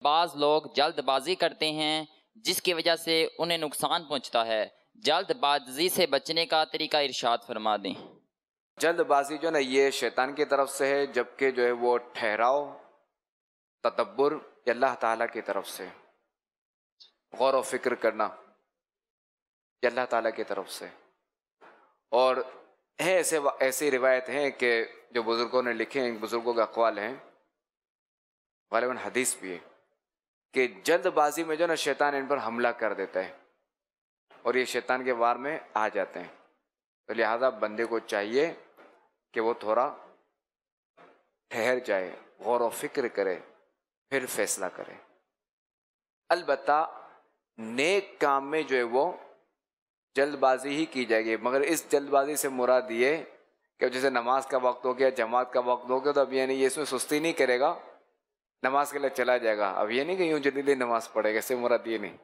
بعض لوگ جلد بازی کرتے ہیں جس کی وجہ سے انہیں نقصان پہنچتا ہے، جلد بازی سے بچنے کا طریقہ ارشاد فرما دیں۔ جلد بازی جو ہے نا یہ شیطان کی طرف سے ہے، جبکہ جو ہے وہ ٹھہراؤ تدبر یہ اللہ تعالیٰ کی طرف سے، غور و فکر کرنا یہ اللہ تعالیٰ کی طرف سے۔ اور ہے ایسی روایت ہیں کہ جو بزرگوں نے لکھے ہیں، بزرگوں کے اقوال ہیں، غالباً حدیث بھی ہے کہ جلد بازی میں جو نا شیطان ان پر حملہ کر دیتا ہے اور یہ شیطان کے وار میں آ جاتے ہیں، تو لہٰذا بندے کو چاہیے کہ وہ تھوڑا ٹھہر جائے، غور و فکر کرے، پھر فیصلہ کرے۔ البتہ نیک کام میں جو ہے وہ جلد بازی ہی کی جائے گی، مگر اس جلد بازی سے مراد یہ کہ جیسے نماز کا وقت ہو گیا، جماعت کا وقت ہو گیا، تو اب یہ نہیں، یہ اس میں سستی نہیں کرے گا، نماز کے لیے چلا جائے گا، اب یہ نہیں کہ یوں جلدی نماز پڑھے گا، اس سے مراد یہ نہیں۔